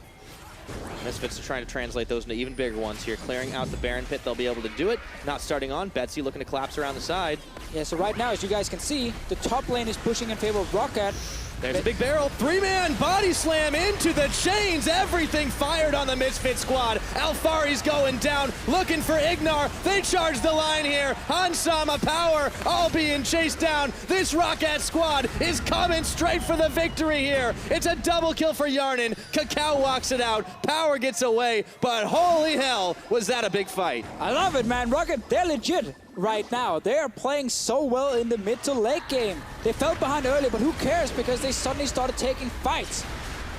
Misfits are trying to translate those into even bigger ones here. Clearing out the Baron pit, they'll be able to do it. Not starting on. Betsy looking to collapse around the side. Yeah, so right now, as you guys can see, the top lane is pushing in favor of ROCCAT. There's a big barrel. 3-man body slam into the chains. Everything fired on the Misfit squad. Alphari's going down, looking for IgNar. They charge the line here. Hansama power all being chased down. This ROCCAT squad is coming straight for the victory here. It's a double kill for Hjarnan. KaKAO walks it out. Power gets away, but holy hell, was that a big fight. I love it, man. ROCCAT, they're legit right now. They are playing so well in the mid to late game. They fell behind early, but who cares, because they suddenly started taking fights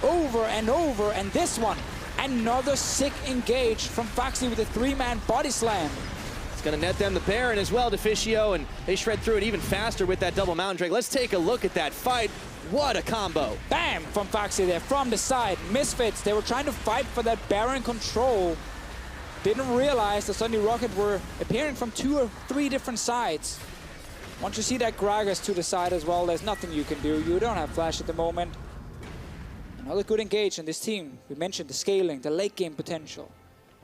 over and over. And this one, another sick engage from Phaxi with a 3-man body slam. It's going to net them the Baron as well, Deficio, and they shred through it even faster with that double Mountain Drake. Let's take a look at that fight. What a combo. Bam! From Phaxi there, from the side. Misfits, they were trying to fight for that Baron control. Didn't realize that suddenly ROCCAT were appearing from 2 or 3 different sides. Once you see that Gragas to the side as well, there's nothing you can do. You don't have flash at the moment. Another good engage in this team. We mentioned the scaling, the late game potential.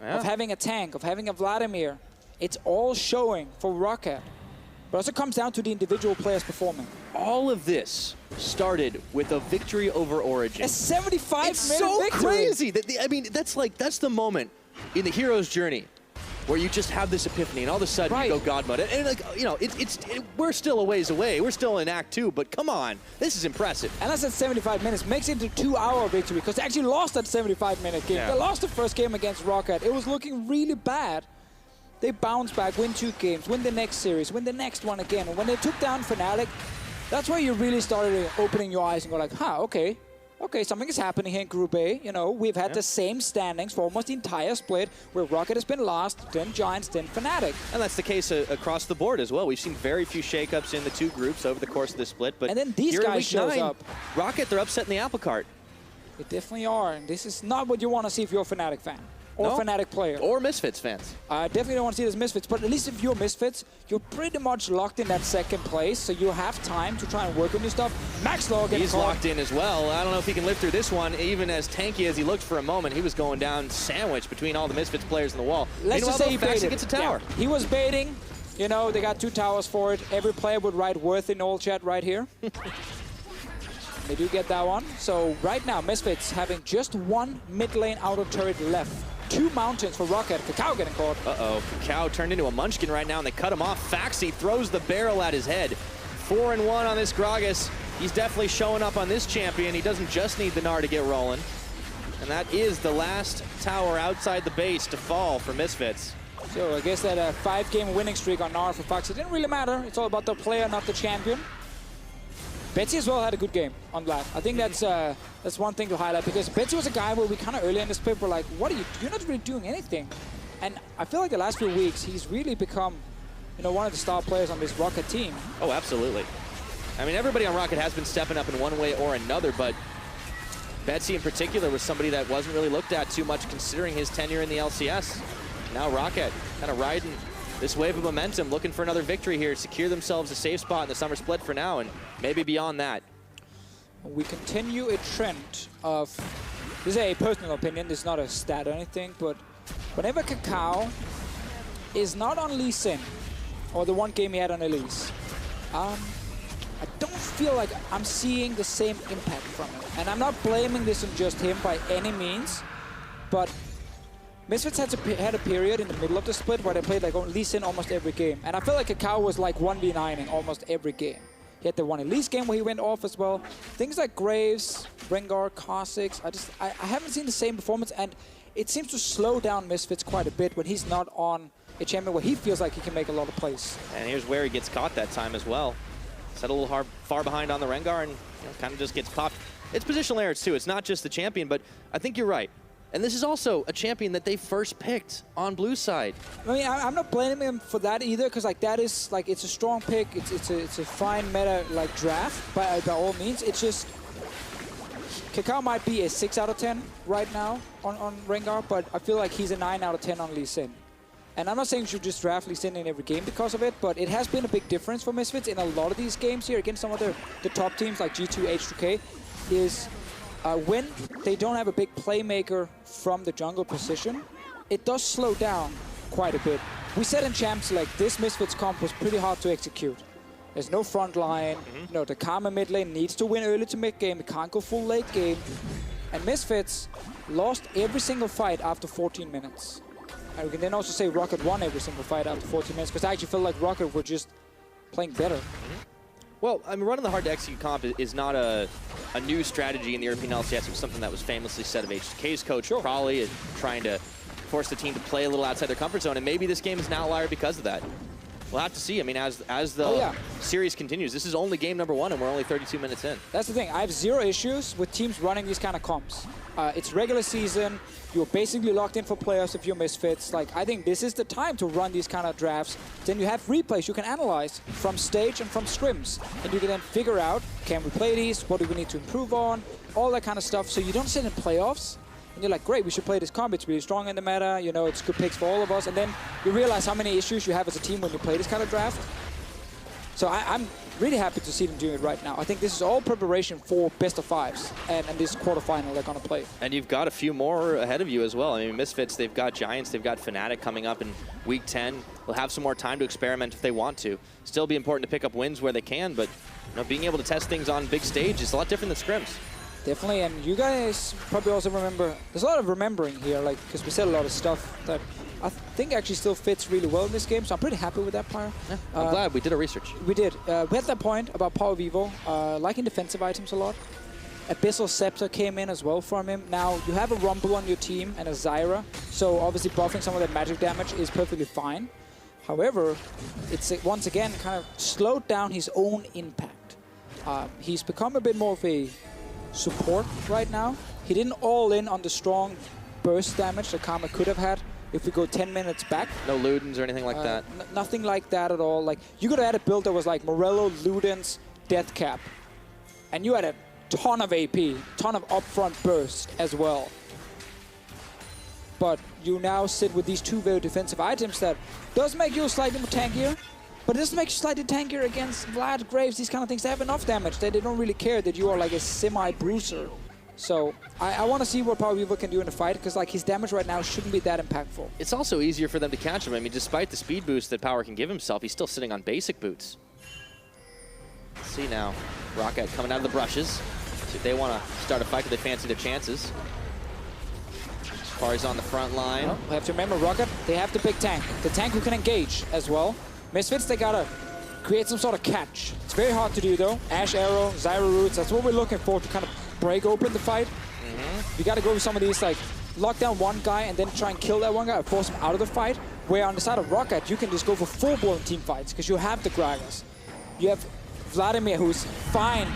of having a tank, of having a Vladimir. It's all showing for ROCCAT. But it also comes down to the individual players performing. All of this started with a victory over Origin. A 75-minute victory. It's so crazy. I mean, that's the moment in the hero's journey where you just have this epiphany, and all of a sudden you go God mode. And like, you know, we're still a ways away. We're still in Act 2, but come on, this is impressive. And that's at 75 minutes, makes it a 2-hour victory, because they actually lost that 75-minute game. Yeah. They lost the first game against ROCCAT. It was looking really bad. They bounced back, win 2 games, win the next series, win the next one again. And when they took down Fnatic, that's where you really started opening your eyes and go like, okay, something is happening here in Group A. You know, we've had the same standings for almost the entire split, where ROCCAT has been last, then Giants, then Fnatic. And that's the case across the board as well. We've seen very few shakeups in the 2 groups over the course of the split. But and then these guys shows up. ROCCAT, they're upsetting the apple cart. They definitely are, and this is not what you want to see if you're a Fnatic fan. Or Fnatic player. Or Misfits fans. I definitely don't want to see it as Misfits, but at least if you're Misfits, you're pretty much locked in that second place, so you have time to try and work on your stuff. Maxlore getting He's locked in as well. I don't know if he can live through this one. Even as tanky as he looked for a moment, he was going down sandwiched between all the Misfits players in the wall. Let's just say he Phaxi gets a tower. Yeah, he was baiting. You know, they got 2 towers for it. Every player would write worth in all chat right here. They do get that one. So right now, Misfits having just 1 mid lane outer turret left. 2 mountains for ROCCAT. KaKAO getting caught. Uh-oh. KaKAO turned into a munchkin right now, and they cut him off. Phaxi throws the barrel at his head. 4-1 on this Gragas. He's definitely showing up on this champion. He doesn't just need the Gnar to get rolling. And that is the last tower outside the base to fall for Misfits. So I guess that 5-game winning streak on Gnar for Phaxi didn't really matter. It's all about the player, not the champion. Betsy as well had a good game on Vlad. I think that's one thing to highlight, because Betsy was a guy where we kind of early in the split were like, what are you, you're not really doing anything. And I feel like the last few weeks, he's really become, you know, one of the star players on this ROCCAT team. Oh, absolutely. I mean, everybody on ROCCAT has been stepping up in one way or another, but Betsy in particular was somebody that wasn't really looked at too much considering his tenure in the LCS. Now ROCCAT kind of riding this wave of momentum, looking for another victory here, secure themselves a safe spot in the summer split for now, and maybe beyond that. We continue a trend of, this is a personal opinion, this is not a stat or anything, but whenever KaKAO is not on Lee Sin, or the one game he had on Elise, I don't feel like I'm seeing the same impact from it. And I'm not blaming this on just him by any means, but Misfits had a period in the middle of the split where they played like Lee Sin almost every game. And I feel like KaKAO was like 1v9ing almost every game. He had the one Elise game where he went off as well. Things like Graves, Rengar, Kha'Zix, I haven't seen the same performance, and it seems to slow down Misfits quite a bit when he's not on a champion where he feels like he can make a lot of plays. And here's where he gets caught that time as well. Set a little far behind on the Rengar, and kind of just gets popped. It's positional errors too. It's not just the champion, but I think you're right. And this is also a champion that they first picked on blue side. I mean, I'm not blaming him for that either, because like that is like, it's a strong pick. It's a fine meta like draft by all means. It's just KaKAO might be a 6 out of 10 right now on Rengar, but I feel like he's a 9 out of 10 on Lee Sin. And I'm not saying you should just draft Lee Sin in every game because of it, but it has been a big difference for Misfits in a lot of these games here against some of the top teams like G2, H2K, is when they don't have a big playmaker from the jungle position, it does slow down quite a bit. We said in Champs, like, this Misfits comp was pretty hard to execute. There's no front line. You know, the Karma mid lane needs to win early to mid game. It can't go full late game. And Misfits lost every single fight after 14 minutes. And we can then also say ROCCAT won every single fight after 14 minutes, because I actually feel like ROCCAT were just playing better. Well, I mean, running the hard-to-execute comp is not a new strategy in the European LCS. It was something that was famously said of H2K's coach, probably trying to force the team to play a little outside their comfort zone, and maybe this game is an outlier because of that. We'll have to see. I mean, as the series continues, this is only game number 1, and we're only 32 minutes in. That's the thing. I have zero issues with teams running these kind of comps. It's regular season. You're basically locked in for playoffs if you're Misfits. Like, I think this is the time to run these kind of drafts. Then you have replays you can analyze from stage and from scrims. And you can then figure out, can we play these? What do we need to improve on? All that kind of stuff. So you don't sit in playoffs and you're like, great, we should play this comp. It's really strong in the meta. You know, it's good picks for all of us. And then you realize how many issues you have as a team when you play this kind of draft. So I'm really happy to see them doing it right now. I think this is all preparation for best of fives and this quarterfinal they're going to play. And you've got a few more ahead of you as well. I mean, Misfits, they've got Giants, they've got Fnatic coming up in week 10. They'll have some more time to experiment if they want to. Still be important to pick up wins where they can, but being able to test things on big stage is a lot different than scrims. Definitely, and you guys probably also remember, there's a lot of remembering here, like, because we said a lot of stuff that I think actually still fits really well in this game, so I'm pretty happy with that part. Yeah, I'm glad we did our research. We did. We had that point about PowerOfEvil, liking defensive items a lot. Abyssal Scepter came in as well from him. Now, you have a Rumble on your team and a Zyra, so obviously buffing some of that magic damage is perfectly fine. However, it's once again kind of slowed down his own impact. He's become a bit more of a support right now. He didn't all in on the strong burst damage that Karma could have had if we go 10 minutes back. No Ludens or anything like that? Nothing like that at all. Like, you could have had a build that was like Morello, Ludens, Death Cap. And you had a ton of AP, ton of upfront burst as well. But you now sit with these two very defensive items that does make you slightly more tankier, but it doesn't make you slightly tankier against Vlad, Graves, these kind of things. They have enough damage that they don't really care that you are like a semi-bruiser. So I want to see what PowerOfEvil can do in the fight, because like his damage right now shouldn't be that impactful. It's also easier for them to catch him. I mean, despite the speed boost that Power can give himself, he's still sitting on basic boots. Let's see now. ROCCAT coming out of the brushes. See if they want to start a fight, do they fancy their chances? Alphari's on the front line. Well, we have to remember, ROCCAT, they have the big tank. The tank who can engage as well. Misfits, they gotta create some sort of catch. It's very hard to do though. AShe Arrow, Zyra Roots, that's what we're looking for to kind of break open the fight. You gotta go with some of these, like, lock down one guy and then try and kill that one guy or force him out of the fight. Where on the side of ROCCAT, you can just go for full-blown team fights because you have the Gragas. You have Vladimir, who's fine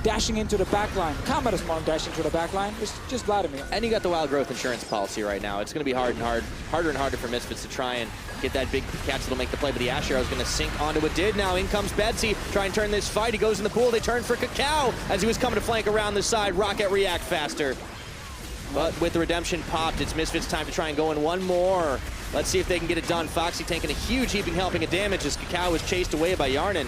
dashing into the backline. Karma doesn't want to dash into the backline. It's just Vladimir. And you got the wild growth insurance policy right now. It's going to be harder and harder for Misfits to try and get that big catch that'll make the play. But the AShe Arrow is going to sink onto Wadid. Now in comes Betsy, try and turn this fight. He goes in the pool. They turn for KaKAO as he was coming to flank around the side. ROCCAT react faster. But with the redemption popped, it's Misfits' time to try and go in one more. Let's see if they can get it done. Phaxi taking a huge heaping helping of damage as KaKAO is chased away by Hjarnan.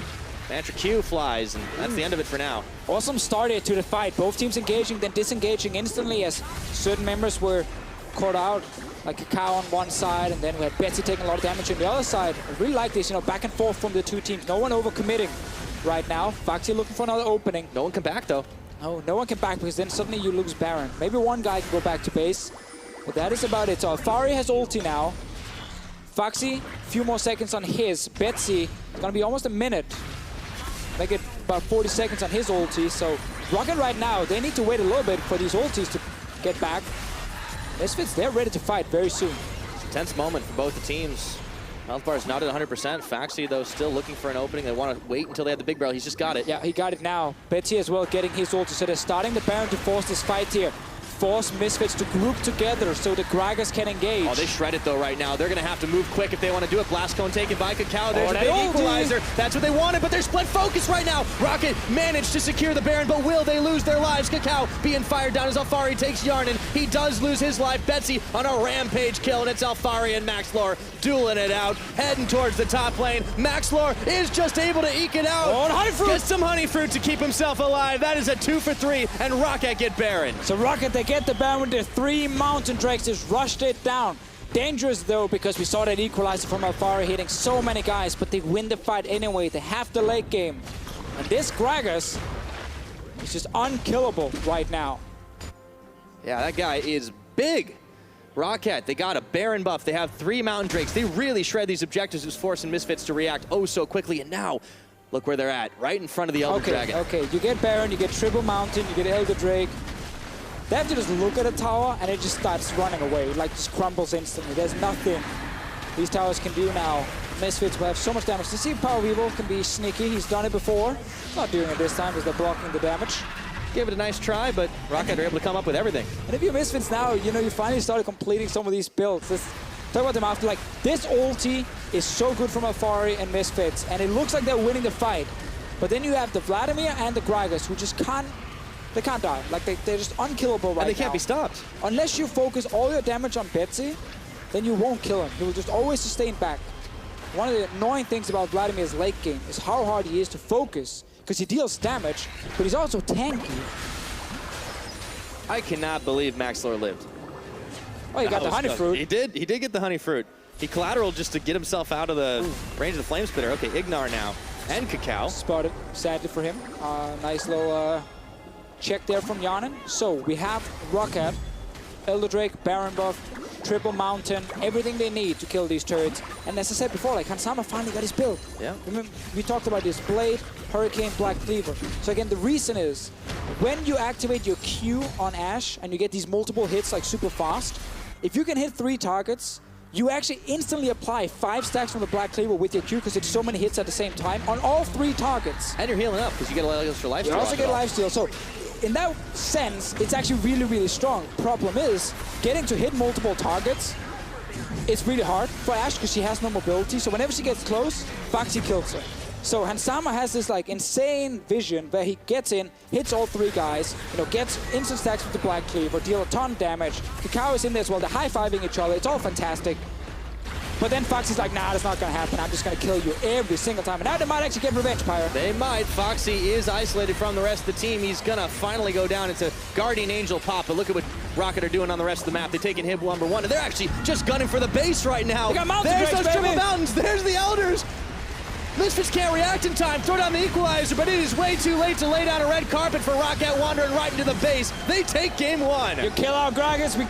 Mantra Q flies, and that's the end of it for now. Awesome start to the fight. Both teams engaging, then disengaging instantly as certain members were caught out. Like KaKAO on one side, and then we had Betsy taking a lot of damage on the other side. I really like this, back and forth from the two teams. No one overcommitting right now. Phaxi looking for another opening. No one can back, though. No one can back, because then suddenly you lose Baron. Maybe one guy can go back to base, but that is about it. So Alphari has ulti now. Phaxi, a few more seconds on his. Betsy, gonna be almost a minute. Make it about 40 seconds on his ulti. So ROCCAT right now, they need to wait a little bit for these ultis to get back. Misfits, they're ready to fight very soon. It's a tense moment for both the teams. Alphari's not at 100%. Phaxi, though, still looking for an opening. They want to wait until they have the big barrel. He's just got it. Yeah, he got it now. Betsy as well getting his ulti. So they're starting the Baron to force this fight here. Force Misfits to group together so the Gragas can engage. Oh, they shred it though right now. They're going to have to move quick if they want to do it. Blast Cone taken by KaKAO. There's a big equalizer. That's what they wanted, but they're split focus right now. ROCCAT managed to secure the Baron, but will they lose their lives? KaKAO being fired down as Alphari takes Hjarnan. He does lose his life. Betsy on a rampage kill, and it's Alphari and Maxlore dueling it out, heading towards the top lane. Maxlore is just able to eke it out. Oh, and honey fruit. Gets some honey fruit to keep himself alive. That is a 2 for 3, and ROCCAT get Baron. So ROCCAT, they get the Baron with the 3 Mountain Drakes, just rushed it down. Dangerous though, because we saw that equalizer from Alphari hitting so many guys, but they win the fight anyway. They have the late game. And this Gragas is just unkillable right now. Yeah, that guy is big. ROCCAT, they got a Baron buff. They have 3 Mountain Drakes. They really shred these objectives. It was forcing Misfits to react oh so quickly. And now, look where they're at, right in front of the Elder Dragon. Okay, you get Baron, you get Triple Mountain, you get Elder Drake. They have to just look at a tower and it just starts running away, like just crumbles instantly. There's nothing these towers can do now. Misfits will have so much damage. To see if PowerOfEvil can be sneaky. He's done it before. Not doing it this time because they're blocking the damage. Gave it a nice try, but ROCCAT are able to come up with everything. And if you're Misfits now, you finally started completing some of these builds. Talk about them after, like, this ulti is so good from Alphari and Misfits, and it looks like they're winning the fight. But then you have the Vladimir and the Gragas who just can't, they can't die. Like, they're just unkillable right now. And they can't be stopped. Unless you focus all your damage on Betsy, then you won't kill him. He will just always sustain back. One of the annoying things about Vladimir's late game is how hard he is to focus. because he deals damage, but he's also tanky. I cannot believe Maxlore lived. Oh, he got the honey fruit. He did get the honey fruit. He collateraled just to get himself out of the range of the flame spitter. Okay, IgNar now. And KaKAO. Spotted, sadly for him. Nice little check there from Hjarnan. So we have ROCCAT, Elder Drake, Baron buff, Triple Mountain, everything they need to kill these turrets. And as I said before, like Hansama finally got his build. Yeah. Remember, we talked about this Blade, Hurricane, Black Cleaver. So again, the reason is when you activate your Q on AShe and you get these multiple hits like super fast, if you can hit 3 targets, you actually instantly apply 5 stacks from the Black Cleaver with your Q because it's so many hits at the same time on all 3 targets. And you're healing up because you get a lot of extra lifesteal. You also get lifesteal. So in that sense, it's actually really, really strong. Problem is, getting to hit multiple targets, it's really hard for AShe because she has no mobility. So whenever she gets close, Phaxi kills her. So Hansama has this like insane vision where he gets in, hits all 3 guys, you know, gets instant stacks with the Black Cleaver, deal a ton of damage. KaKAO is in there as well. They're high-fiving each other. It's all fantastic. But then Phaxi's like, nah, that's not going to happen. I'm just going to kill you every single time. And now they might actually get revenge, Pyro. They might. Phaxi is isolated from the rest of the team. He's going to finally go down into Guardian Angel pop. But look at what ROCCAT are doing on the rest of the map. They're taking hib number 1. And they're actually just gunning for the base right now. They got mountain There's drakes, those triple baby. mountains. There's the Elders. Misfits can't react in time. Throw down the equalizer, but it is way too late to lay down a red carpet for ROCCAT wandering right into the base. They take game 1. You kill our Gragas, we